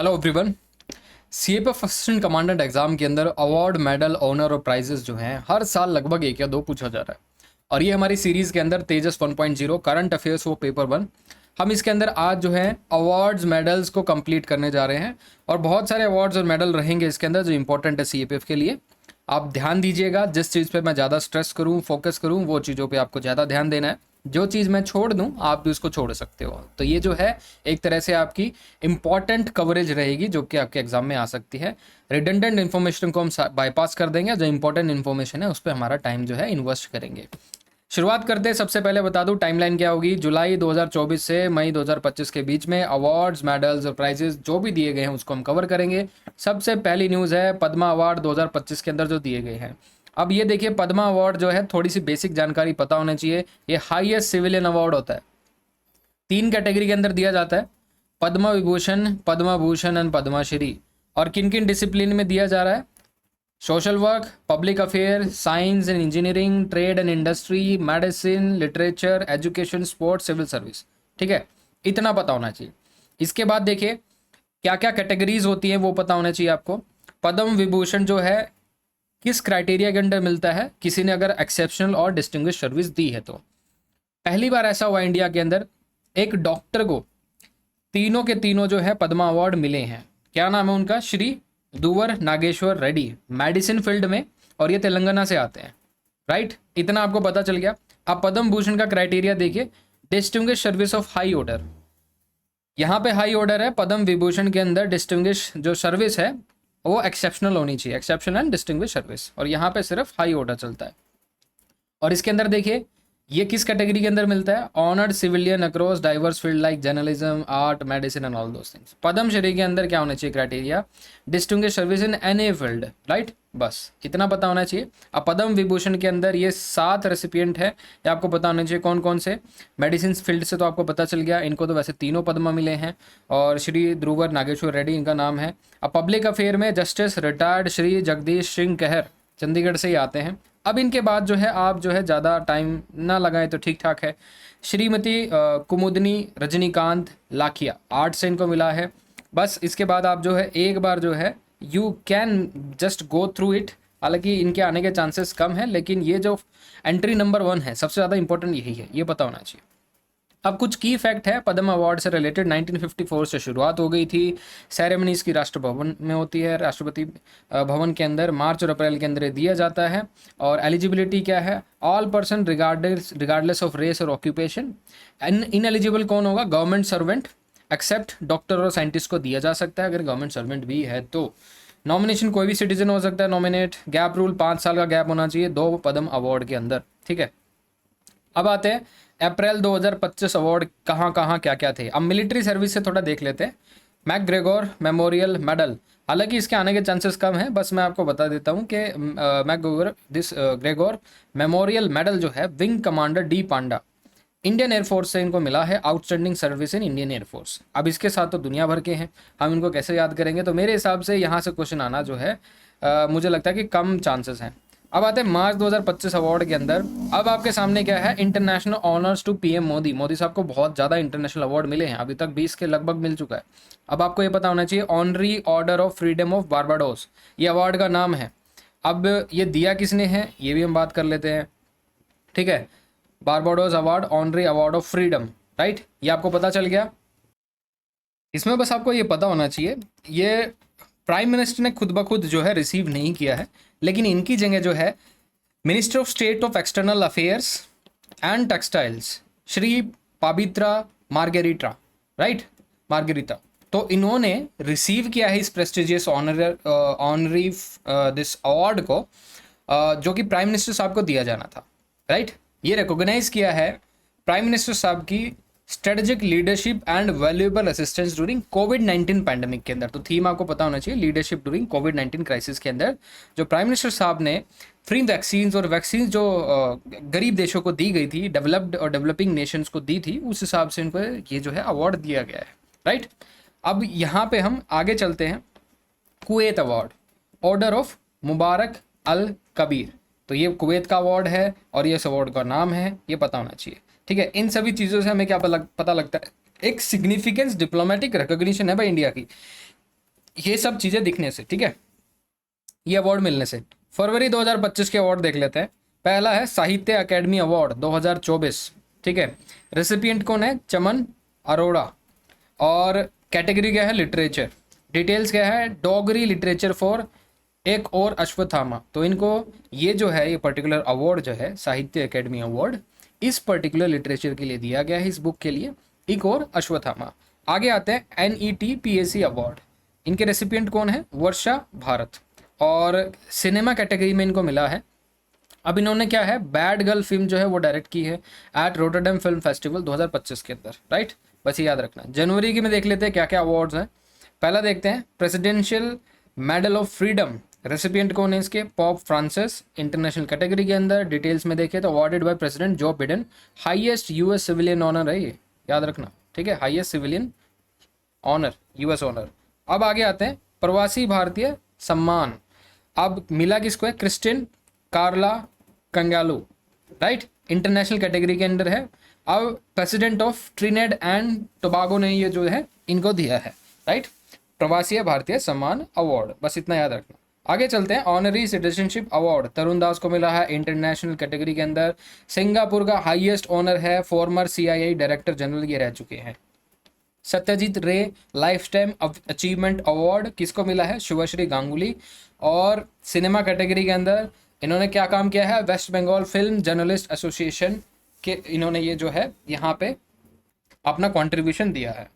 Hello everyone. CAPF assistant commandant exam के अंदर award medal honour और प्राइजेस जो हैं हर साल लगभग एक या दो पूछा जा रहा है। और ये हमारी सीरीज़ के अंदर तेजस 1.0 करंट अफेयर्स वो पेपर 1, हम इसके अंदर आज जो है अवार्ड्स मेडल्स को कंप्लीट करने जा रहे हैं। और बहुत सारे अवार्ड्स और मेडल रहेंगे इसके अंदर जो इंपॉर्टेंट है सीएपीएफ के लिए। आप ध्यान दीजिएगा, जिस चीज़ पे मैं ज़्यादा स्ट्रेस करूँ, फोकस करूँ, वो चीज़ों पे आपको ज़्यादा ध्यान देना है। जो चीज़ मैं छोड़ दूँ आप भी उसको छोड़ सकते हो। तो ये जो है एक तरह से आपकी इंपॉर्टेंट कवरेज रहेगी जो कि आपके एग्जाम में आ सकती है। रिडंडेंट इन्फॉर्मेशन को हम बाईपास कर देंगे, जो इंपॉर्टेंट इन्फॉर्मेशन है उस पर हमारा टाइम जो है इन्वेस्ट करेंगे। शुरुआत करते हैं। सबसे पहले बता दूं टाइमलाइन क्या होगी। जुलाई 2024 से मई 2025 के बीच में अवार्ड्स, मेडल्स और प्राइजेस जो भी दिए गए हैं उसको हम कवर करेंगे। सबसे पहली न्यूज़ है पद्मा अवार्ड 2025 के अंदर जो दिए गए हैं। अब ये देखिए, पद्मा अवार्ड जो है, थोड़ी सी बेसिक जानकारी पता होनी चाहिए। ये हाईएस्ट सिविलियन अवार्ड होता है, 3 कैटेगरी के अंदर दिया जाता है, पद्मा विभूषण, पद्मा भूषण एंड पद्माश्री। और किन किन डिसिप्लिन में दिया जा रहा है? Social work, public affair, science and engineering, trade and industry, medicine, literature, education, sports, civil service. ठीक है, इतना पता होना चाहिए। इसके बाद देखिए क्या क्या कैटेगरीज होती हैं वो पता होना चाहिए आपको। पद्म विभूषण जो है किस क्राइटेरिया के अंडर मिलता है? किसी ने अगर एक्सेप्शनल और डिस्टिंग्विश सर्विस दी है तो। पहली बार ऐसा हुआ इंडिया के अंदर एक डॉक्टर को तीनों के तीनों जो है पद्मा अवार्ड मिले हैं। क्या नाम है उनका? श्री दुवर नागेश्वर रेड्डी, मेडिसिन फील्ड में, और ये तेलंगाना से आते हैं। राइट, इतना आपको पता चल गया। अब पद्म भूषण का क्राइटेरिया देखिए, distinguish service of high order. यहाँ पे हाई ऑर्डर है, पद्म विभूषण के अंदर डिस्टिंग्विश जो सर्विस है वो एक्सेप्शनल होनी चाहिए, एक्सेप्शनल एंड डिस्टिंग्विश सर्विस, और यहाँ पे सिर्फ हाई ऑर्डर चलता है। और इसके अंदर देखिए ये किस कैटेगरी के अंदर मिलता है? Honoured civilian across diverse field like journalism, art, medicine and all those things. Padmashri के अंदर क्या होना चाहिए criteria? Distinguish service in any field. Right, बस इतना पता होना चाहिए। अब पद्म विभूषण के अंदर ये 7 रेसिपिएंट है, ये आपको पता होना चाहिए कौन कौन से। मेडिसिन फील्ड से तो आपको पता चल गया, इनको तो वैसे तीनों पद्मा मिले हैं, और श्री ध्रुवर नागेश्वर रेड्डी इनका नाम है। अब पब्लिक अफेयर में जस्टिस रिटायर्ड श्री जगदीश सिंह कहर, चंडीगढ़ से ही आते हैं। अब इनके बाद जो है आप जो है ज़्यादा टाइम ना लगाएं तो ठीक ठाक है। श्रीमती कुमुदनी रजनीकांत लाखिया, आर्ट से इनको मिला है। बस इसके बाद आप जो है एक बार जो है you can just go through it. हालांकि इनके आने के चांसेस कम है, लेकिन ये जो एंट्री नंबर 1 है सबसे ज़्यादा इंपॉर्टेंट यही है, ये पता होना चाहिए। अब कुछ की फैक्ट है पद्म अवार्ड से रिलेटेड। 1954 से शुरुआत हो गई थी। सेरेमनीज की राष्ट्र भवन में होती है, राष्ट्रपति भवन के अंदर मार्च और अप्रैल के अंदर दिया जाता है। और एलिजिबिलिटी क्या है? All person regardless of race और ऑक्यूपेशन। इन एलिजिबल कौन होगा? गवर्नमेंट सर्वेंट, एक्सेप्ट डॉक्टर और साइंटिस्ट को दिया जा सकता है अगर गवर्नमेंट सर्वेंट भी है तो। नॉमिनेशन कोई भी सिटीजन हो सकता है नॉमिनेट। गैप रूल, 5 साल का गैप होना चाहिए 2 पद्म अवार्ड के अंदर। ठीक है, अब आते हैं अप्रैल 2025 अवार्ड कहाँ कहाँ क्या क्या थे। अब मिलिट्री सर्विस से थोड़ा देख लेते हैं। मैकग्रेगोर मेमोरियल मेडल, हालांकि इसके आने के चांसेस कम हैं, बस मैं आपको बता देता हूँ कि मैकग्रेगोर मेमोरियल मेडल जो है विंग कमांडर डी पांडा, इंडियन एयरफोर्स से इनको मिला है, outstanding service in Indian air force. अब इसके साथ तो दुनिया भर के हैं, हम इनको कैसे याद करेंगे? तो मेरे हिसाब से यहाँ से क्वेश्चन आना जो है मुझे लगता है कि कम चांसेस हैं। अब आते हैं मार्च 2025 अवार्ड के अंदर। अब आपके सामने क्या है? International honours to PM Modi. Modi साहब को बहुत ज़्यादा इंटरनेशनल अवार्ड मिले हैं, अभी तक 20 के लगभग मिल चुका है। अब आपको ये पता होना चाहिए honorary order of freedom of Barbados, ये अवार्ड का नाम है। अब ये दिया किसने है ये भी हम बात कर लेते हैं। ठीक है, Barbados award, honorary award of freedom. Right, ये आपको पता चल गया। इसमें बस आपको ये पता होना चाहिए ये प्राइम मिनिस्टर ने खुद ब खुद जो है रिसीव नहीं किया है, लेकिन इनकी जगह जो है minister of state of external affairs and textiles Shri Pabitra margherita, right, margherita, तो इन्होंने रिसीव किया है इस प्रेस्टिजियस ऑनरी दिस अवार्ड को, जो कि प्राइम मिनिस्टर साहब को दिया जाना था। राइट, ये रिकॉग्नाइज किया है प्राइम मिनिस्टर साहब की strategic leadership and valuable assistance during covid pandemic के अंदर। तो थीम आपको पता होना चाहिए, लीडरशिप ड्यूरिंग कोविड-19 क्राइसिस के अंदर जो प्राइम मिनिस्टर साहब ने फ्री वैक्सीन्स और वैक्सीन जो गरीब देशों को दी गई थी, डेवलप्ड और डेवलपिंग नेशंस को दी थी, उस हिसाब से इनको ये जो है अवार्ड दिया गया है। राइट, अब यहाँ पे हम आगे चलते हैं। Kuwait award, order of Mubarak al Kabir, तो ये कुवैत का अवार्ड है और ये इस अवार्ड का नाम है, ये पता होना चाहिए। ठीक है, इन सभी चीज़ों से हमें क्या पता लगता है? एक सिग्निफिकेंस डिप्लोमेटिक रिकॉग्निशन है भाई इंडिया की। ये सब चीज़ें दिखने से, ठीक है, ये अवार्ड मिलने से। फरवरी 2025 के अवार्ड देख लेते हैं। पहला है साहित्य अकेडमी अवार्ड 2024, ठीक है। रेसिपिएंट कौन है? चमन अरोड़ा। और कैटेगरी क्या है? लिटरेचर। डिटेल्स क्या है? डोगरी लिटरेचर फॉर एक और अश्वत्थामा। तो इनको ये जो है, ये पर्टिकुलर अवार्ड जो है साहित्य अकेडमी अवार्ड, इस पर्टिकुलर लिटरेचर के लिए दिया गया है, इस बुक के लिए, एक और अश्वत्थामा। आगे आते हैं NET-PAC अवार्ड। इनके रेसिपिएंट कौन है? वर्षा भारत। और सिनेमा कैटेगरी में इनको मिला है। अब इन्होंने क्या है, बैड गर्ल फिल्म जो है वो डायरेक्ट की है एट रोटरडम फिल्म फेस्टिवल 2025 के अंदर, राइट। बस ये याद रखना। जनवरी की में देख लेते हैं क्या क्या अवार्ड्स हैं। पहला देखते हैं presidential medal of freedom. Recipient कौन है इसके? Pop Francis. इंटरनेशनल कैटेगरी के अंदर डिटेल्स में देखें तो awarded by president Joe Biden. Highest US civilian honour है ये, याद रखना, ठीक है, highest civilian honour, US honour. अब आगे आते हैं प्रवासी भारतीय सम्मान। अब मिला किसको है? क्रिस्टिन कार्ला कंगालू, राइट, इंटरनेशनल कैटेगरी के अंदर है। अब प्रेसिडेंट ऑफ ट्रिनेड एंड टोबागो ने ये जो है इनको दिया है, राइट, प्रवासी भारतीय सम्मान अवार्ड। बस इतना याद रखना। आगे चलते हैं। ऑनरी सिटीजनशिप अवार्ड तरुण दास को मिला है इंटरनेशनल कैटेगरी के अंदर। सिंगापुर का हाईएस्ट ऑनर है, फॉर्मर CIA डायरेक्टर जनरल ये रह चुके हैं। सत्यजीत रे लाइफ टाइम अचीवमेंट अवार्ड किसको मिला है? शुभश्री गांगुली। और सिनेमा कैटेगरी के अंदर इन्होंने क्या काम किया है? West Bengal film journalist association के इन्होंने ये जो है यहाँ पे अपना कंट्रीब्यूशन दिया है।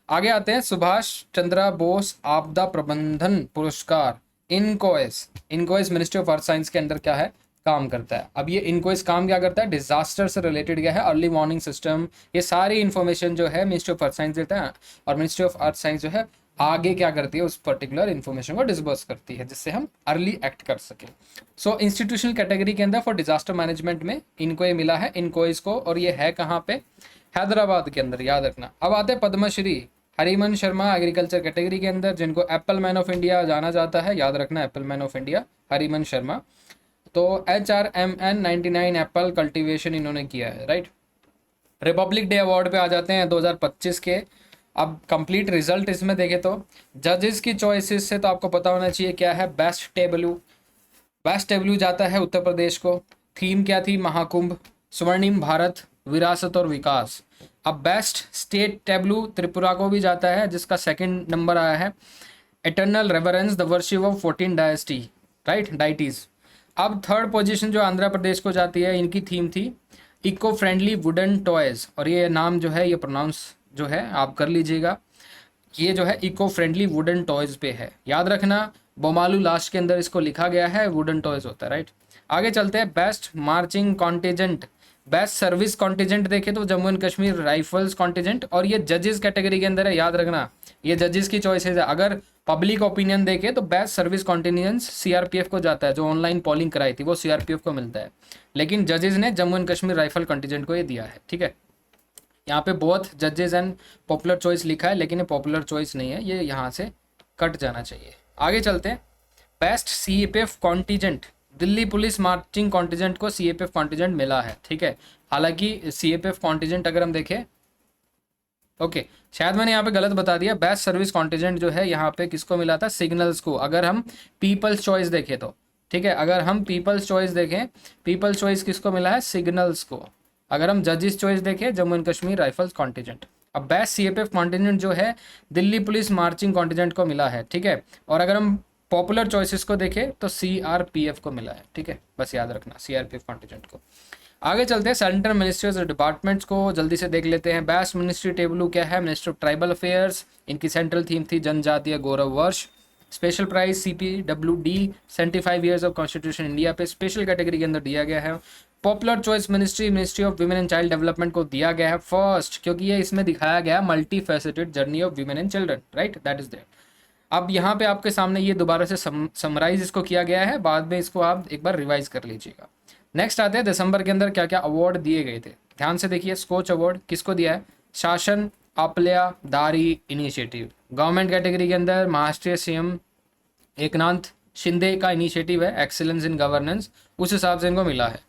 आगे आते हैं सुभाष चंद्र बोस आपदा प्रबंधन पुरस्कार, इनकोएस। इनकोएस मिनिस्ट्री ऑफ अर्थ साइंस के अंदर क्या है, काम करता है। अब ये इनकोएस काम क्या करता है? डिजास्टर से रिलेटेड क्या है? अर्ली वार्निंग सिस्टम, ये सारी इन्फॉर्मेशन जो है मिनिस्ट्री ऑफ अर्थ साइंस देता है। और मिनिस्ट्री ऑफ अर्थ साइंस जो है आगे क्या करती है, उस पर्टिकुलर इन्फॉर्मेशन को डिस्बर्स करती है जिससे हम अर्ली एक्ट कर सकें। सो इंस्टीट्यूशनल कैटेगरी के अंदर फॉर डिजास्टर मैनेजमेंट में इनको ये मिला है, इनकोएस को। और ये है कहाँ पे? हैदराबाद के अंदर, याद रखना। अब आते हैं पद्मश्री हरिमन शर्मा एग्रीकल्चर कैटेगरी के अंदर, जिनको एप्पल मैन ऑफ इंडिया जाना जाता है, याद रखना, apple man of India Hariman Sharma. तो HRMN 99 एप्पल कल्टीवेशन इन्होंने किया है, राइट। रिपब्लिक डे अवार्ड पे आ जाते हैं 2025 के। अब कंप्लीट रिजल्ट इसमें देखें तो जजेस की चॉइसेस से तो आपको पता होना चाहिए क्या है। बेस्ट टेबलू जाता है उत्तर प्रदेश को। थीम क्या थी? महाकुंभ, स्वर्णिम भारत, विरासत और विकास। अब बेस्ट स्टेट टेबलू त्रिपुरा को भी जाता है, जिसका सेकंड नंबर आया है eternal reverence the worship of 14 dynasty, right, deities. अब थर्ड पोजीशन जो आंध्र प्रदेश को जाती है, इनकी थीम थी इको फ्रेंडली वुडन टॉयज। और ये नाम जो है, ये प्रोनाउंस जो है आप कर लीजिएगा, ये जो है इको फ्रेंडली वुडन टॉयज पे है, याद रखना। बोमालू लास्ट के अंदर इसको लिखा गया है, वुडन टॉयज होता है, राइट। आगे चलते हैं best marching contingent. Best service contingent देखे तो Jammu and Kashmir rifles contingent. और ये जजेस कैटेगरी के अंदर है, याद रखना, ये जजेस की चॉइसेस है। अगर पब्लिक ओपिनियन देखे तो बेस्ट सर्विस कॉन्टिजेंस CRPF को जाता है, जो ऑनलाइन पॉलिंग कराई थी वो CRPF को मिलता है। लेकिन जजेस ने Jammu and Kashmir rifle contingent को ये दिया है, ठीक है। यहाँ पे बहुत जजेस एंड पॉपुलर चॉइस लिखा है, लेकिन ये पॉपुलर चॉइस नहीं है, ये यहाँ से कट जाना चाहिए। आगे चलते हैं। Best CAPF contingent, Delhi police marching contingent को CAPF कॉन्टिजेंट मिला है, ठीक है। हालांकि CAPF कॉन्टिजेंट अगर हम देखें, ओके, शायद मैंने यहाँ पे गलत बता दिया। बेस्ट सर्विस कॉन्टिजेंट जो है यहाँ पे किसको मिला था? सिग्नल्स को। अगर हम पीपल्स चॉइस देखें तो, ठीक है, अगर हम पीपल्स चॉइस देखें, पीपल्स चॉइस किसको मिला है? सिग्नल्स को। अगर हम जजेस चॉइस देखें, Jammu and Kashmir rifles contingent. अब बेस्ट CAPF कॉन्टिजेंट जो है दिल्ली पुलिस मार्चिंग कॉन्टिजेंट को मिला है, ठीक है। और अगर हम पॉपुलर चॉइसेस को देखें तो CRPF को मिला है, ठीक है, बस याद रखना CRPF कॉन्टिजेंट को। आगे चलते हैं सेंट्रल मिनिस्ट्रीज और डिपार्टमेंट्स को जल्दी से देख लेते हैं। बेस्ट मिनिस्ट्री टेबलू क्या है? मिनिस्ट्री ऑफ ट्राइबल अफेयर्स, इनकी सेंट्रल थीम थी जनजातीय गौरव वर्ष। Special prize CPWD 75 years of constitution India पे स्पेशल कैटेगरी के अंदर दिया गया है। Popular choice ministry of women and child development को दिया गया है फर्स्ट, क्योंकि ये इसमें दिखाया गया multi faceted journey of women and children, right, that is there. अब यहाँ पे आपके सामने ये दोबारा से समराइज इसको किया गया है, बाद में इसको आप एक बार रिवाइज कर लीजिएगा। नेक्स्ट आते हैं दिसंबर के अंदर क्या क्या अवार्ड दिए गए थे, ध्यान से देखिए। स्कोच अवार्ड किसको दिया है? शासन आपल्या दारी इनिशिएटिव। गवर्नमेंट कैटेगरी के अंदर महाराष्ट्र CM एकनाथ शिंदे का इनिशिएटिव है एक्सीलेंस इन गवर्नेंस, उस हिसाब से इनको मिला है।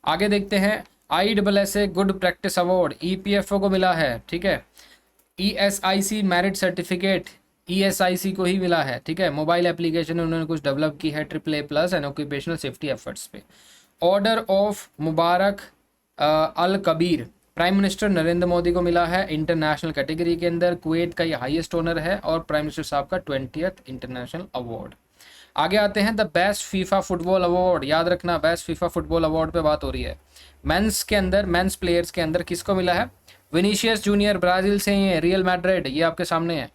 आगे देखते हैं ISSA good practice award EPFO को मिला है, ठीक है। ESIC मेरिट सर्टिफिकेट ESIC को ही मिला है, ठीक है। मोबाइल एप्लीकेशन उन्होंने कुछ डेवलप की है AAA+ and occupational safety efforts पे। Order of Mubarak al Kabeer prime minister Narendra Modi को मिला है इंटरनेशनल कैटेगरी के अंदर। कुवैत का ये हाईएस्ट ऑनर है और प्राइम मिनिस्टर साहब का 20th इंटरनेशनल अवार्ड। आगे आते हैं the best FIFA football award. याद रखना बेस्ट फीफा फुटबॉल अवार्ड पे बात हो रही है। मेंस के अंदर, मेंस प्लेयर्स के अंदर किसको मिला है? विनीशियस जूनियर ब्राजील से ही है, रियल मैड्रिड, ये आपके सामने है।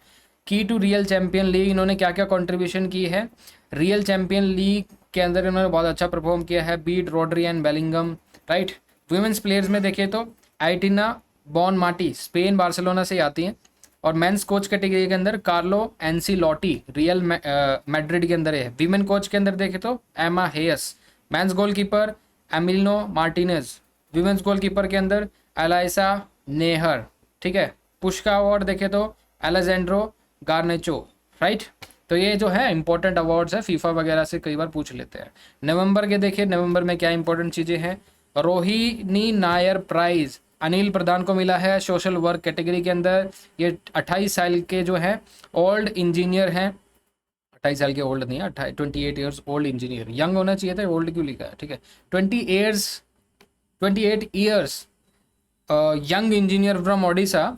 की टू रियल चैंपियन लीग, इन्होंने क्या क्या कंट्रीब्यूशन की है? रियल चैंपियन लीग के अंदर इन्होंने बहुत अच्छा परफॉर्म किया है, beat Rodri and Bellingham, right. Women's players में देखें तो आइटिना बॉन माटी स्पेन बार्सिलोना से आती हैं। और मेंस कोच कैटेगरी के अंदर कार्लो एंसिलोटी रियल मैड्रिड के अंदर है। वीमेन कोच के अंदर देखें तो Emma Hayes. Men's goalkeeper Emiliano Martinez. Women's goalkeeper के अंदर एलाइसा नेहर, ठीक है। पुष्का अवार्ड देखें तो एलेजेंड्रो गार्नेचो, राइट। तो ये जो है इंपॉर्टेंट अवार्ड्स है, फीफा वगैरह से कई बार पूछ लेते हैं। नवंबर के देखिए, नवंबर में क्या इंपॉर्टेंट चीज़ें हैं? रोहिणी नायर प्राइज अनिल प्रधान को मिला है सोशल वर्क कैटेगरी के अंदर। ये 28 साल के जो हैं ओल्ड इंजीनियर हैं। 28 साल के ओल्ड नहीं है, 28 ईयर्स ओल्ड इंजीनियर। यंग होना चाहिए था, ओल्ड क्यों लिखा है, ठीक है। 28 years young engineer from Odisha.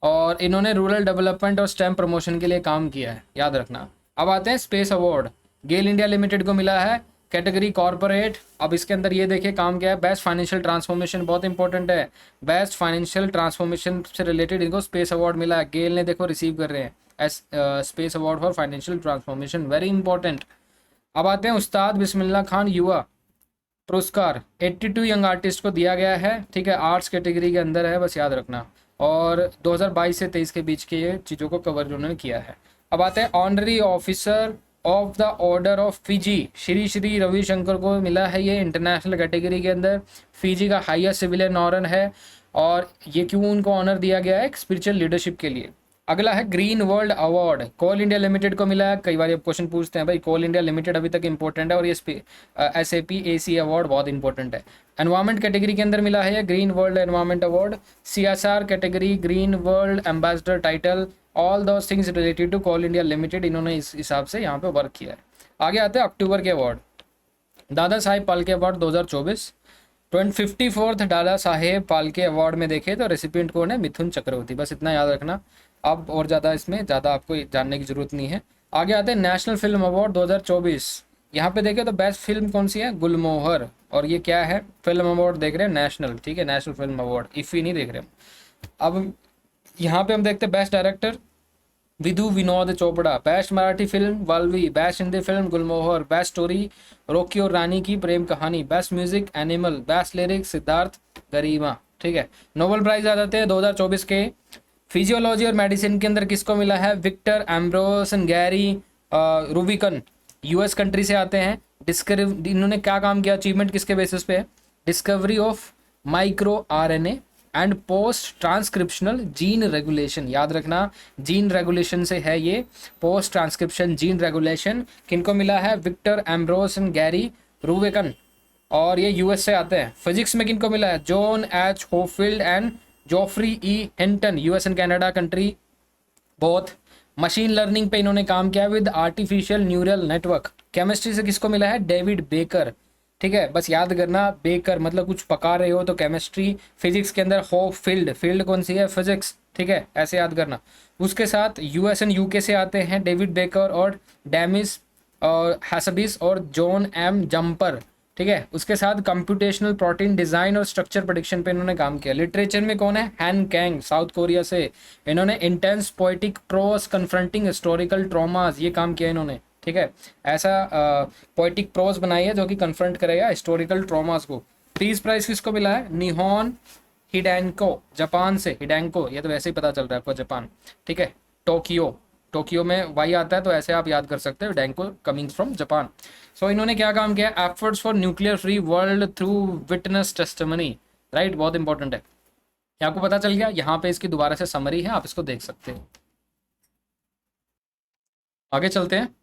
और इन्होंने रूरल डेवलपमेंट और स्टेम प्रमोशन के लिए काम किया है, याद रखना। अब आते हैं स्पेस अवार्ड। गेल इंडिया लिमिटेड को मिला है कैटेगरी कॉर्पोरेट। अब इसके अंदर ये देखिए काम क्या है, बेस्ट फाइनेंशियल ट्रांसफॉर्मेशन, बहुत इंपॉर्टेंट है। बेस्ट फाइनेंशियल ट्रांसफॉर्मेशन से रिलेटेड इनको स्पेस अवार्ड मिला है। गेल ने देखो रिसीव कर रहे हैं space award for financial transformation, very important. अब आते हैं उस्ताद बिस्मिल्लाह खान युवा पुरस्कार 82 यंग आर्टिस्ट को दिया गया है, ठीक है। आर्ट्स कैटेगरी के अंदर है, बस याद रखना। और 2022 से 23 के बीच के ये चीज़ों को कवर उन्होंने किया है। अब आते हैं honorary officer of the order of Fiji Shri Shri Ravishankar को मिला है ये इंटरनेशनल कैटेगरी के अंदर। फिजी का हाईएस्ट सिविलियन ऑनर है। और ये क्यों उनको ऑनर दिया गया है? स्पिरिचुअल लीडरशिप के लिए। अगला है ग्रीन वर्ल्ड अवार्ड, कोल इंडिया लिमिटेड को मिला है। कई बार ये क्वेश्चन पूछते हैं भाई, कोल इंडिया लिमिटेड अभी तक इंपॉर्टेंट है और ये SAP AC अवार्ड बहुत इंपॉर्टेंट है। एनवायरमेंट कैटेगरी के अंदर मिला है green world environment award. CSR category green world ambassador title, all those things related to Coal India limited, इन्होंने इस हिसाब से यहाँ पे वर्क किया है। आगे आते हैं अक्टूबर के अवार्ड। दादा साहेब फाल्के अवार्ड 2024। 54th दादा साहेब फाल्के अवार्ड में देखें तो रेसिपिएंट कौन है? मिथुन चक्रवर्ती, बस इतना याद रखना। अब और ज़्यादा इसमें ज़्यादा आपको जानने की ज़रूरत नहीं है। आगे आते हैं नेशनल फिल्म अवार्ड 2024। यहाँ पे देखें तो बेस्ट फिल्म कौन सी है? गुलमोहर। और ये क्या है? फिल्म अवार्ड देख रहे हैं नेशनल, ठीक है, नेशनल फिल्म अवार्ड, इफ़ी नहीं देख रहे हम। अब यहाँ पे हम देखते हैं best director Vidhu Vinod Chopra, best Marathi film Valvi, best Hindi film Gulmohar, best story Rocky aur Rani ki Prem Kahani, best music Animal, best lyrics Siddharth Garima, ठीक है। नोबेल प्राइज आ जाते हैं 2024 के। फिजियोलॉजी और मेडिसिन के अंदर किसको मिला है? विक्टर एम्ब्रोसन गैरी रूबिकन, US कंट्री से आते हैं। इन्होंने क्या काम किया? अचीवमेंट किसके बेसिस पे है? Discovery of micro RNA and post transcriptional gene regulation, याद रखना जीन रेगुलेशन से है ये, पोस्ट ट्रांसक्रिप्शन जीन रेगुलेशन। किनको मिला है? विक्टर एम्ब्रोसन गैरी रूबिकन, और ये US से आते हैं। फिजिक्स में किनको मिला है? John H Hopfield and Geoffrey E Hinton, US and Canada country both. Machine learning पे इन्होंने काम किया with artificial neural network. Chemistry से किसको मिला है? डेविड बेकर, ठीक है, बस याद करना बेकर मतलब कुछ पका रहे हो तो केमिस्ट्री। फिजिक्स के अंदर होपफील्ड, फील्ड कौन सी है? फिजिक्स, ठीक है, ऐसे याद करना। उसके साथ US एंड UK से आते हैं डेविड बेकर और डेमिस और हैसबिस और जॉन M जम्पर, ठीक है। उसके साथ कंप्यूटेशनल प्रोटीन डिजाइन और स्ट्रक्चर प्रेडिक्शन पे इन्होंने काम किया। लिटरेचर में कौन है? हैन कैंग, साउथ कोरिया से। इन्होंने intense poetic pros confronting historical traumas, ये काम किया इन्होंने, ठीक है। ऐसा पोएटिक प्रोस बनाई है जो कि कन्फ्रंट करेगा हिस्टोरिकल ट्रॉमास को। पीस प्राइज किसको मिला है? निहोन हिडेंको, जापान से। हिडेंको, ये तो वैसे ही पता चल रहा है आपको, जापान, ठीक है। टोक्यो, टोक्यो में वाई आता है तो ऐसे आप याद कर सकते हो, हिडेंको कमिंग फ्रॉम जापान। सो इन्होंने क्या काम किया? Efforts for nuclear free world through witness testimony, right, बहुत इंपॉर्टेंट है। ये आपको पता चल गया। यहाँ पे इसकी दोबारा से समरी है, आप इसको देख सकते हो। आगे चलते हैं।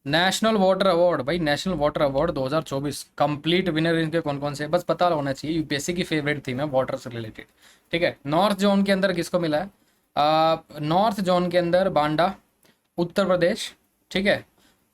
नेशनल वाटर अवार्ड, भाई national water award 2024 complete winner इनके कौन कौन से, बस पता होना चाहिए। UPSC की फेवरेट थीम है वाटर से रिलेटेड, ठीक है। नॉर्थ जोन के अंदर किसको मिला है? नॉर्थ जोन के अंदर बांडा, उत्तर प्रदेश, ठीक है।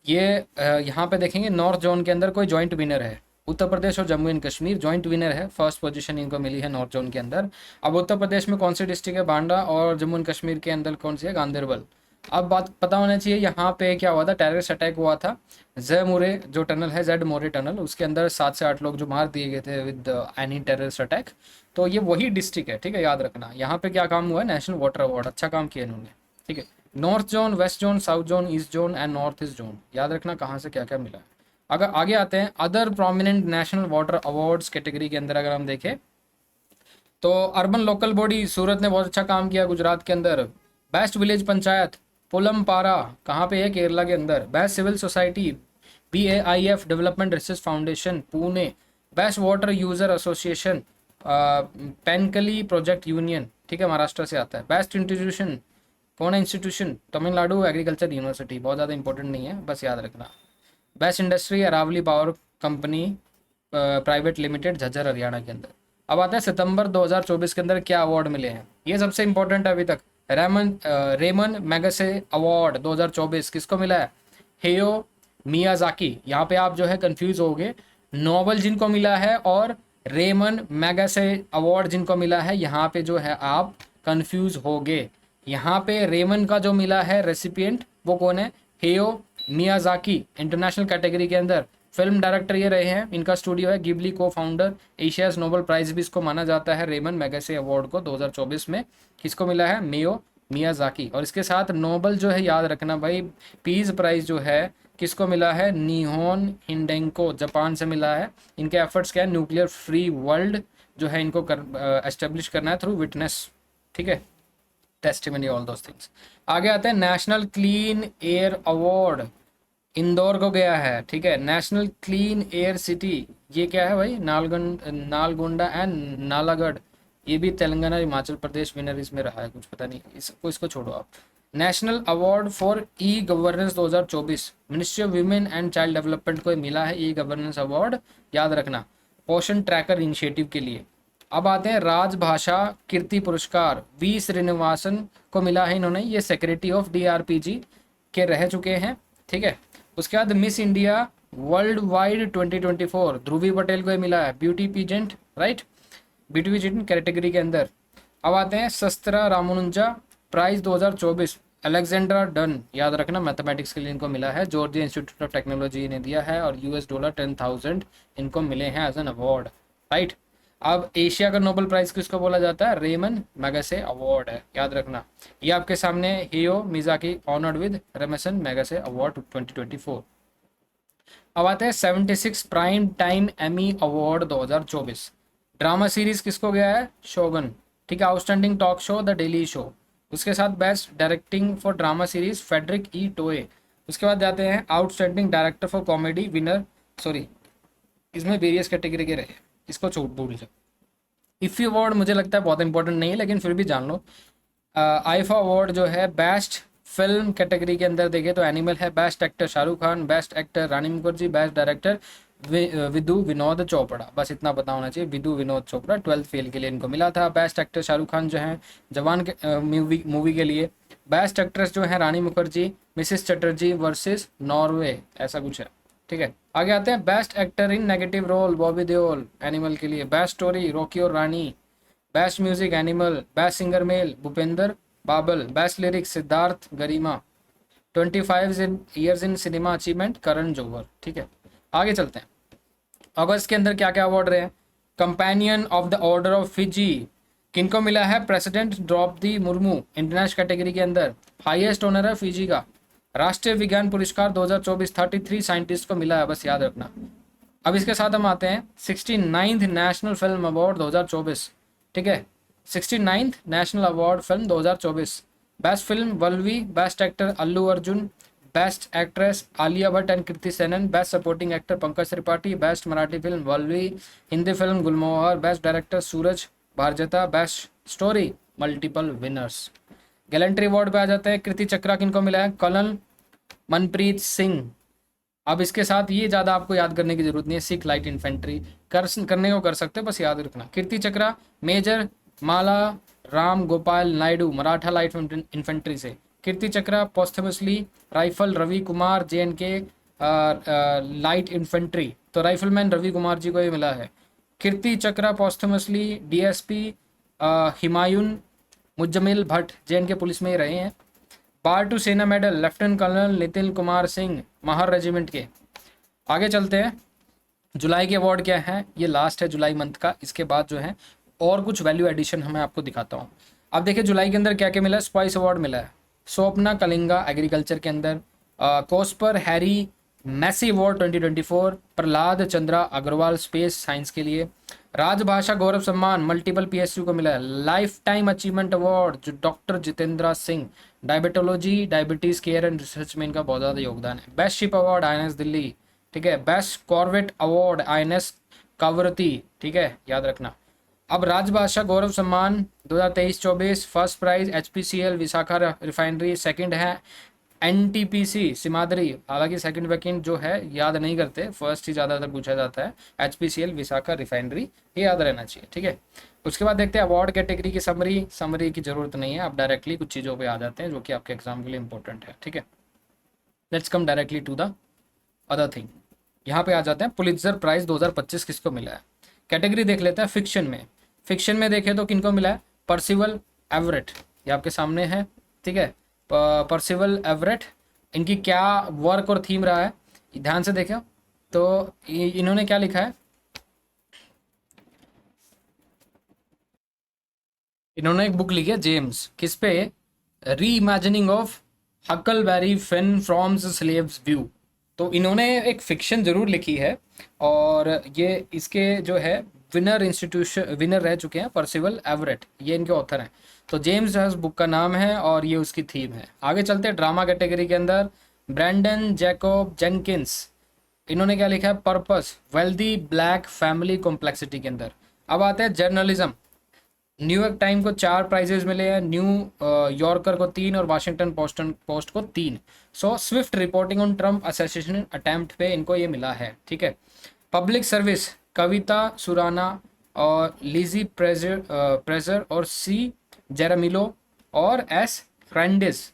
ये यहाँ पे देखेंगे नॉर्थ जोन के अंदर कोई जॉइंट विनर है, उत्तर प्रदेश और Jammu and Kashmir joint winner है, फर्स्ट पोजीशन इनको मिली है नॉर्थ जोन के अंदर। अब उत्तर प्रदेश में कौन सी डिस्ट्रिक्ट है, बांदा, और जम्मू एंड कश्मीर के अंदर कौन सी है, गांधरबल। अब बात पता होना चाहिए यहाँ पे क्या हुआ था, टेररिस्ट अटैक हुआ था, जय मोरे जो टनल है, जेड मोरे टनल, उसके अंदर 7 से 8 लोग जो मार दिए गए थे विद एनी टेररिस्ट अटैक। तो ये वही डिस्ट्रिक्ट है, ठीक है, याद रखना। यहाँ पे क्या काम हुआ है, नेशनल वाटर अवार्ड, अच्छा काम किया इन्होंने, ठीक है। North zone, west zone, south zone, east zone and north east zone, याद रखना कहाँ से क्या क्या मिला है। अगर आगे आते हैं other prominent national water awards category के अंदर अगर हम देखें तो अर्बन लोकल बॉडी सूरत ने बहुत अच्छा काम किया गुजरात के अंदर। बेस्ट विलेज पंचायत पोलमपारा, कहाँ पे है, केरला के अंदर। Best civil society BAIF development research foundation Pune. Best water user association Penkali project union, ठीक है, महाराष्ट्र से आता है। बेस्ट इंस्टीट्यूशन कौन है, इंस्टीट्यूशन तमिलनाडु एग्रीकल्चर यूनिवर्सिटी, बहुत ज़्यादा इंपॉर्टेंट नहीं है, बस याद रखना। Best industry Aravali power company private limited, Jhajjar Haryana के अंदर। अब आता है सितंबर 2024 के अंदर क्या अवार्ड मिले हैं, ये सबसे इंपॉर्टेंट है अभी तक। रेमन मैगसे अवार्ड 2024 किसको मिला है, हेयो मियाजाकी। यहाँ पे आप जो है कंफ्यूज होगे, नोबल जिनको मिला है और रेमन मैगसे अवार्ड जिनको मिला है, यहाँ पे जो है आप कंफ्यूज होगे। यहाँ पे रेमन का जो मिला है रेसिपिएंट वो कौन है, हेयो मियाजाकी, इंटरनेशनल कैटेगरी के अंदर फिल्म डायरेक्टर ये रहे हैं, इनका स्टूडियो है गिबली, को फाउंडर, एशियाज नोबेल प्राइज भी इसको माना जाता है। रेमन मैगसे अवार्ड को 2024 में किसको मिला है, मेयो मियाजाकी। और इसके साथ नोबल जो है याद रखना भाई, पीस प्राइज जो है किसको मिला है, निहोन हिंडेंको, जापान से मिला है। इनके एफर्ट्स क्या है, न्यूक्लियर फ्री वर्ल्ड जो है इनको एस्टेब्लिश करना है थ्रू विटनेस, ठीक है, टेस्टिमनी, ऑल दोस थिंग्स। आगे आते हैं national clean air award, Indore को गया है, ठीक है। नेशनल क्लीन एयर सिटी, ये क्या है भाई, नालगोंडा एंड नालागढ़, ये भी तेलंगाना हिमाचल प्रदेश विनर इसमें रहा है, कुछ पता नहीं, इसको छोड़ो आप। National award for e governance 2024 ministry of women and child development को मिला है ई गवर्नेंस अवार्ड, याद रखना, पोषण ट्रैकर इनिशिएटिव के लिए। अब आते हैं राजभाषा कीर्ति पुरस्कार, वी श्रीनिवासन को मिला है, इन्होंने, ये सेक्रेटरी ऑफ DRPG के रह चुके हैं, ठीक है। उसके बाद मिस इंडिया वर्ल्ड वाइड 2024 ध्रुवी पटेल को मिला है, beauty peasant, right, beauty peasant category के अंदर। अब आते हैं शस्त्रा रामानुजा प्राइज 2024 अलेक्जेंड्रा डन, याद रखना, मैथमेटिक्स के लिए इनको मिला है, जॉर्जिया इंस्टीट्यूट ऑफ टेक्नोलॉजी ने दिया है, और $10 10,000 इनको मिले हैं एज एन अवार्ड, राइट। अब एशिया का नोबेल प्राइज किसको बोला जाता है, रेमन मैगसे अवार्ड है, याद रखना। ये आपके सामने Hayao Miyazaki honoured with Ramon Magsaysay award 2024। अब आते हैं 76 prime time Emmy award 2024। Drama series किसको गया है, शोगन, ठीक है। Outstanding talk show the Daily Show, उसके साथ best directing for drama series Frederick E Toye. उसके बाद जाते हैं outstanding director for comedy winner, sorry इसमें वेरियस कैटेगरी के रहे, इसको छूट भूल जाओ। इफ़ी अवार्ड मुझे लगता है बहुत इंपॉर्टेंट नहीं है, लेकिन फिर भी जान लो। आईफा अवार्ड जो है बेस्ट फिल्म कैटेगरी के अंदर देखे तो एनिमल है, best actor Shahrukh Khan, best actor Rani Mukherjee, best director Vidhu Vinod Chopra, बस इतना पता होना चाहिए, विदु विनोद चोपड़ा 12th फेल के लिए इनको मिला था। बेस्ट एक्टर शाहरुख खान जो है जवान के मूवी के लिए। बेस्ट एक्ट्रेस जो है Rani Mukherjee Mrs Chatterjee versus Norway, ऐसा कुछ है, ठीक है। आगे आते हैं best actor in negative role Bobby Deol Animal के लिए। Best story Rocky aur Rani. Best music Animal. Best singer male Bhupinder Babbal. Best lyrics Siddharth Garima. 25 years in cinema achievement Karan Johar, ठीक है। आगे चलते हैं, अगस्त के अंदर क्या क्या अवार्ड रहे हैं। Companion of the order of Fiji किनको मिला है, president Droupadi Murmu international category के अंदर, हाईएस्ट ऑनर है फिजी का। राष्ट्रीय विज्ञान पुरस्कार 2024 33 साइंटिस्ट को मिला है, बस याद रखना। अब इसके साथ हम आते हैं 69th नेशनल फिल्म अवार्ड 2024, ठीक है। 69th national award film 2024। Best film Valvi, best actor Allu Arjun, best actress Alia Bhatt and Kriti Sanon, best supporting actor Pankaj Tripathi, best Marathi film Valvi, Hindi film Gulmohar, best director Sooraj Barjatya, best story multiple winners. Gallantry award पे आ जाते हैं, कृति चक्रा किनको मिला है, कर्नल मनप्रीत सिंह। अब इसके साथ ये ज़्यादा आपको याद करने की जरूरत नहीं है, सिख लाइट इन्फेंट्री करने को कर सकते हो, बस याद रखना। Kirti Chakra major Mala Ram Gopal Naidu Maratha light infantry से, Kirti Chakra posthumously rifle Ravi Kumar JNK light infantry, तो राइफलमैन रवि कुमार जी को ये मिला है। Kirti Chakra posthumously DSP Humayun Muzammil Bhat, JNK police में ही रहे हैं। Bar to Sena medal lieutenant colonel Nitin Kumar Singh, Mahar regiment के। आगे चलते हैं, जुलाई के अवार्ड क्या है, ये लास्ट है जुलाई मंथ का। इसके बाद जो है और कुछ वैल्यू एडिशन हमें आपको दिखाता हूँ। अब देखिए जुलाई के अंदर क्या क्या मिला है। स्पाइस अवार्ड मिला है, स्वप्ना कलिंगा एग्रीकल्चर के अंदर, COSPAR Harrie Massey award 2024, Prahlad Chandra Agrawal space science के लिए। राजभाषा गौरव सम्मान मल्टीपल PSU को मिला है। लाइफ टाइम अचीवमेंट अवार्ड जो doctor Jitendra Singh, diabetology diabetes care and research में इनका बहुत ज़्यादा योगदान है। Best ship award INS Delhi, ठीक है। Best corvette award INS Kavaratti, ठीक है, याद रखना। अब Rajbhasha Gaurav Samman 2023-24 first prize HPCL Visakha refinery, second है NTPC सिमाद्री, हालांकि सेकंड वैकेंट जो है याद नहीं करते, फर्स्ट ही ज़्यादातर पूछा जाता है। HPCL विशाखा रिफाइनरी, ये याद रहना चाहिए, ठीक है। उसके बाद देखते हैं अवार्ड कैटेगरी की समरी की जरूरत नहीं है, आप डायरेक्टली कुछ चीज़ों पे आ जाते हैं जो कि आपके एग्जाम के लिए इंपॉर्टेंट है, ठीक है। Let's come directly to the other thing. यहाँ पे आ जाते हैं पुलित्जर प्राइज 2025 किसको मिला है। कैटेगरी देख लेते हैं फिक्शन में। फिक्शन में देखें तो किनको मिला है, पर्सिवल एवरेट, ये आपके सामने है, ठीक है। पर्सिवल एवरेट, इनकी क्या वर्क और थीम रहा है ध्यान से देखें तो इन्होंने क्या लिखा है, इन्होंने एक बुक लिखी है जेम्स, किस पे, री imagining of Huckleberry Finn from slaves view. तो इन्होंने एक फिक्शन जरूर लिखी है और ये इसके जो है विनर रह चुके हैं पर्सिवल एवरेट, ये इनके ऑथर हैं। तो जेम्स हस बुक का नाम है और ये उसकी थीम है। आगे चलते हैं ड्रामा कैटेगरी के अंदर, ब्रैंडन जैकोब जेनकिंस, इन्होंने क्या लिखा है, purpose wealthy black family complexity के अंदर। अब आते हैं जर्नलिज्म, न्यूयॉर्क टाइम को 4 प्राइजेस मिले हैं, न्यू यॉर्कर को 3 और वाशिंगटन पोस्ट को 3। So swift reporting on Trump assassination attempt पे इनको ये मिला है, ठीक है। पब्लिक सर्विस कविता सुराना और लिजी प्रेजर और C जेरामिलो और S फ्रेंडिस,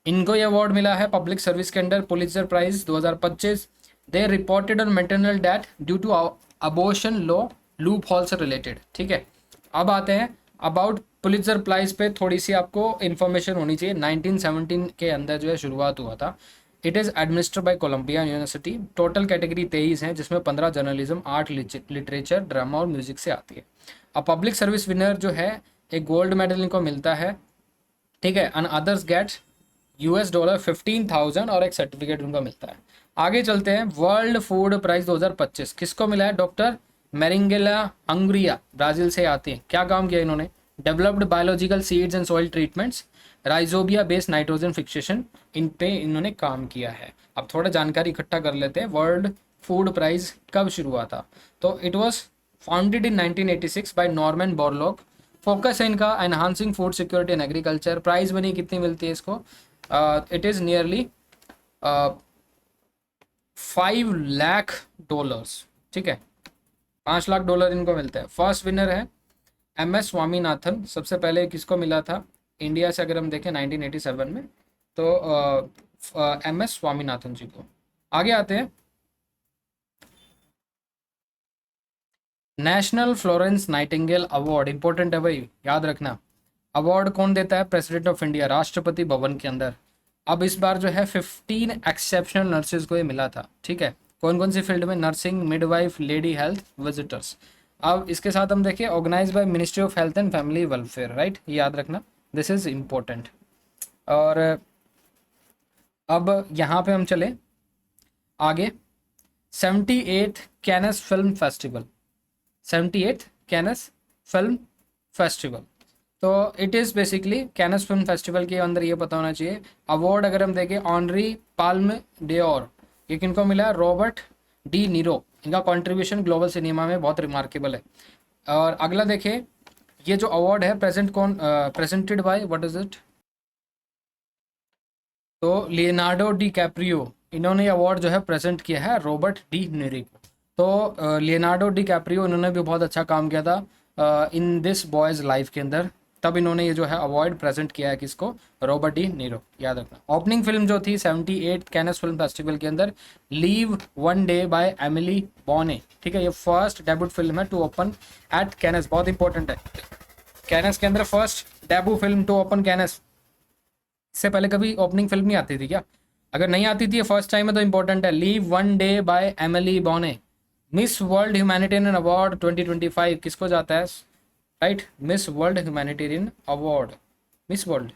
इनको ये अवार्ड मिला है पब्लिक सर्विस के under. Pulitzer prize 2025, they reported on maternal death due to abortion law loophole से रिलेटेड, ठीक है। अब आते हैं अबाउट पुलित्जर प्राइज पे थोड़ी सी आपको इन्फॉर्मेशन होनी चाहिए। 1917 के अंदर जो है शुरुआत हुआ था। It is administered by Columbia University. Total category 23 हैं जिसमें 15 जर्नलिज्म, 8 लिटरेचर, ड्रामा और म्यूजिक से आती है। अब पब्लिक सर्विस विनर जो है एक गोल्ड मेडल इनको मिलता है, ठीक है। एंड अदर्स गेट $15,000 और एक सर्टिफिकेट उनको मिलता है। आगे चलते हैं, वर्ल्ड फूड प्राइज 2025 किसको मिला है, डॉक्टर मेरिंगेला अंग्रिया, ब्राजील से आते हैं। क्या काम किया इन्होंने, developed biological seeds and soil treatments, rhizobia based nitrogen fixation, इन पे इन्होंने काम किया है। अब थोड़ा जानकारी इकट्ठा कर लेते हैं। वर्ल्ड फूड प्राइज कब शुरू हुआ था, तो it was founded in 1986 bye Norman Borlaug. Focus है इनका enhancing food security and agriculture. Price money कितनी मिलती है इसको, इट इज़ नियरली $5 लाख, ठीक है, $5 लाख इनको मिलता है। फर्स्ट विनर है MS स्वामीनाथन। सबसे पहले किसको मिला था इंडिया से, अगर हम देखें 1987 में, तो MS स्वामीनाथन जी को। आगे आते हैं, national Florence Nightingale award, important है भाई, याद रखना। अवार्ड कौन देता है, president of India, Rashtrapati Bhavan के अंदर। अब इस बार जो है 15 एक्सेप्शनल नर्सेज को ये मिला था, ठीक है। कौन कौन सी फील्ड में, nursing, midwife, lady health, visitors. अब इसके साथ हम देखिए organise by ministry of health and family welfare, right, ये याद रखना, दिस इज इम्पोर्टेंट। और अब यहाँ पे हम चले आगे, 78th Cannes film festival, 78th Cannes film festival. तो it is basically Cannes film festival के अंदर ये पता होना चाहिए। अवार्ड अगर हम देखें, ऑनरी पाल्म डेओर, ये किनको मिला है, रॉबर्ट डी नीरो। इनका कंट्रीब्यूशन ग्लोबल सिनेमा में बहुत रिमार्केबल है। और अगला देखें, ये जो अवार्ड है presented by what is it, तो लियोनार्डो डी कैप्रियो, इन्होंने ये अवार्ड जो है प्रेजेंट किया है रॉबर्ट डी नीरो को। तो लियोनार्डो डी कैप्रियो, इन्होंने भी बहुत अच्छा काम किया था इन दिस बॉयज़ लाइफ के अंदर, तब इन्होंने ये जो है अवार्ड प्रेजेंट किया है किसको, रॉबर्ट डी नीरो, याद रखना। ओपनिंग फिल्म जो थी 78 कैनस फिल्म फेस्टिवल के अंदर, leave one day by Emilie Bonnet, ठीक है, ये फर्स्ट डेब्यूट फिल्म है टू ओपन एट कैनस, बहुत इंपॉर्टेंट है, कैनस के अंदर first debut film to open Cannes. इससे पहले कभी ओपनिंग फिल्म नहीं आती थी क्या? अगर नहीं आती थी, फर्स्ट टाइम है तो इंपॉर्टेंट है। Leave one day by Emilie Bonnet. Miss World humanitarian award 2025 किसको जाता है? Right, Miss World humanitarian award, Miss World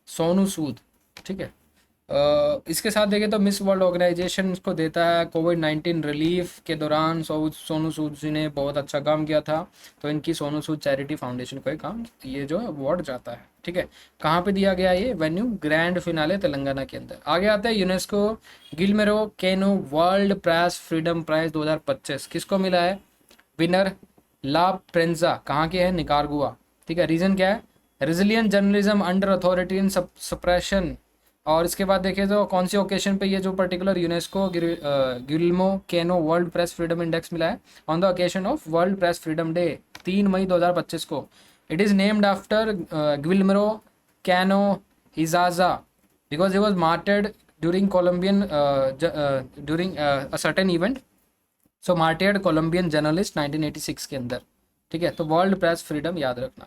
Sonu Sood, ठीक है। इसके साथ देखें तो मिस वर्ल्ड ऑर्गेनाइजेशन इसको देता है। कोविड-19 रिलीफ के दौरान सोनू सूद जी ने बहुत अच्छा काम किया था, तो इनकी सोनू सूद चैरिटी फाउंडेशन को काम ये जो अवार्ड जाता है, ठीक है। कहाँ पे दिया गया ये? वेन्यू ग्रैंड फिनाले तेलंगाना के अंदर। आगे आता है यूनेस्को गिलमेरो केनो वर्ल्ड प्रेस फ्रीडम प्राइज 2025 किसको मिला है? विनर ला प्रेंजा, कहाँ के हैं? निकारागुआ, ठीक है। रीजन क्या है? Resilient journalism under authoritarian suppression. और इसके बाद देखें तो कौन सी ओकेशन पे ये जो पर्टिकुलर यूनेस्को गिल्मो केनो वर्ल्ड प्रेस फ्रीडम इंडेक्स मिला है? On the occasion of World Press Freedom Day 3 मई 2025 को। It is named after Guillermo Cano Isaza because he was martyred during Colombian during a certain event, so martyred Colombian journalist 1986 के अंदर, ठीक है। तो world Press freedom याद रखना।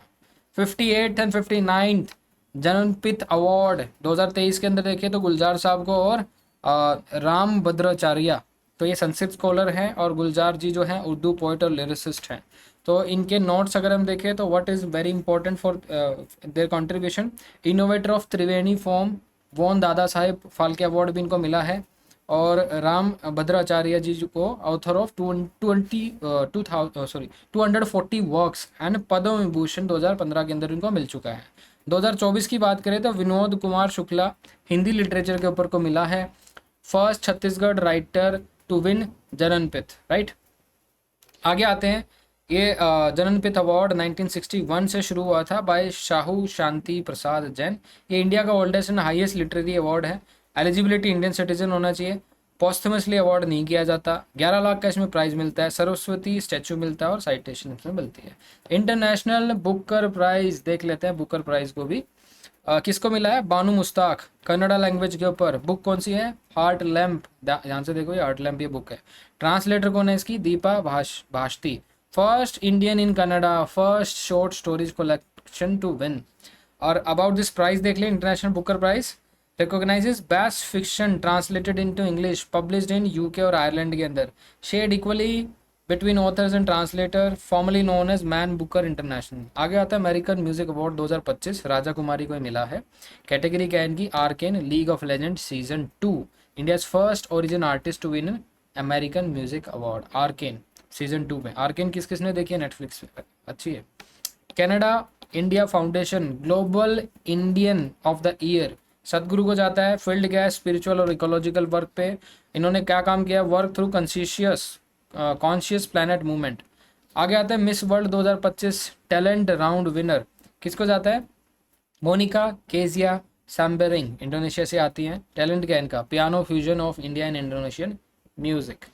58th and 59th जननपित award 2023 के अंदर देखें तो गुलजार साहब को और राम भद्राचार्य, तो ये संस्कृत स्कॉलर हैं और गुलजार जी जो हैं उर्दू पोइट और लिरिसिस्ट हैं। तो इनके नोट्स अगर हम देखें तो what is very important for their contribution, innovator of Triveni form won Dada Saheb Phalke award भी इनको मिला है। और राम भद्राचार्य जी को author of 240 works and Padma Vibhushan 2015 के अंदर इनको मिल चुका है। 2024 की बात करें तो विनोद कुमार शुक्ला हिंदी लिटरेचर के ऊपर को मिला है, first Chhattisgarh writer to win Jnanpith, right. आगे आते हैं, ये जननपित अवार्ड 1961 से शुरू हुआ था बाय शाहू शांति प्रसाद जैन। ये इंडिया का oldest and highest literary award है। एलिजिबिलिटी इंडियन सिटीजन होना चाहिए। पॉस्थमसली अवार्ड नहीं किया जाता। 11 लाख का इसमें प्राइज मिलता है। सरस्वती स्टैचू मिलता है और साइटेशन इसमें मिलती है। इंटरनेशनल बुकर प्राइज देख लेते हैं, बुकर प्राइज को भी किसको मिला है? बानू मुस्ताक, कन्नड़ा लैंग्वेज के ऊपर। बुक कौन सी है? हार्ट लैम्प, ध्यान से देखो ये हार्ट लैम्प ये बुक है। ट्रांसलेटर कौन है इसकी? Deepa Bhasthi. First Indian in Kannada, first short stories collection to win. और अबाउट दिस प्राइज देख ले, International Booker Prize recognizes best fiction translated into English published in UK और आयरलैंड के अंदर, shared equally between authors and translator, formerly known as Man Booker International। आगे आता है American music award 2025 Raja Kumari को मिला है। कैटेगरी क्या है इनकी? Arcane League of Legend season 2, India's first origin artist to win American music award. Arcane season 2 में। आर्केन किस किसने देखी है? नेटफ्लिक्स पे, अच्छी है। Canada India foundation global Indian of the year सदगुरु को जाता है। फील्ड क्या है? स्पिरिचुअल और इकोलॉजिकल वर्क पे इन्होंने क्या काम किया? Work through conscious planet movement. आगे आता है miss world 2025 talent round winner किसको जाता है? मोनिका केजिया सैम्बेरिंग, इंडोनेशिया से आती हैं। टैलेंट क्या है इनका? Piano fusion of India and Indonesian music.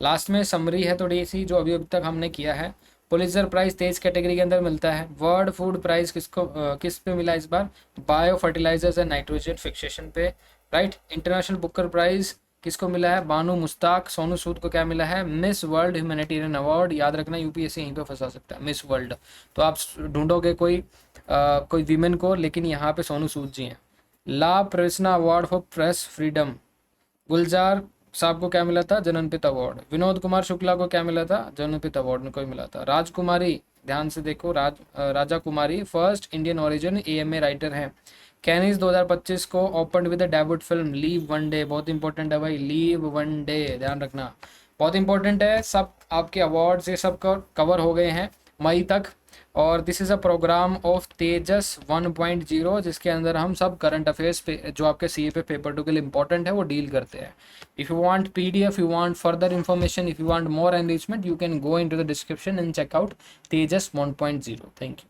Last में समरी है थोड़ी सी जो अभी तक हमने किया है। पुलित्जर प्राइज 23 कैटेगरी के अंदर मिलता है। वर्ल्ड फूड प्राइज किस पे मिला इस बार? Bio fertilizers and nitrogen fixation पे, राइट। इंटरनेशनल बुकर प्राइज किसको मिला है? बानू मुस्ताक। सोनू सूद को क्या मिला है? Miss World humanitarian award. याद रखना यूपीएससी यहीं पे फंसा सकता है, मिस वर्ल्ड। तो आप ढूंढोगे कोई वीमेन को, लेकिन यहाँ पे सोनू सूद जी हैं। ला प्रेसना अवार्ड फॉर प्रेस फ्रीडम, गुलजार साहब को क्या मिला था? जननपित अवार्ड। विनोद कुमार शुक्ला को क्या मिला था? जननपित अवार्ड को ही मिला था। राजकुमारी, ध्यान से देखो, Raja Kumari first Indian origin AMA writer हैं। कैनिस 2025 को open with debut film leave one day. बहुत इंपॉर्टेंट है भाई, लीव वन डे ध्यान रखना, बहुत इंपॉर्टेंट है। सब आपके अवार्ड्स ये सब कवर हो गए हैं मई तक। और this is a program of Tejas 1.0 जिसके अंदर हम सब करंट अफेयर्स पे जो आपके सीए पे पेपर 2 के लिए इंपॉर्टेंट है वो डील करते हैं। If you want PDF, you want further information, if you want more enrichment, you can go into the description and check out Tejas 1.0। Thank you.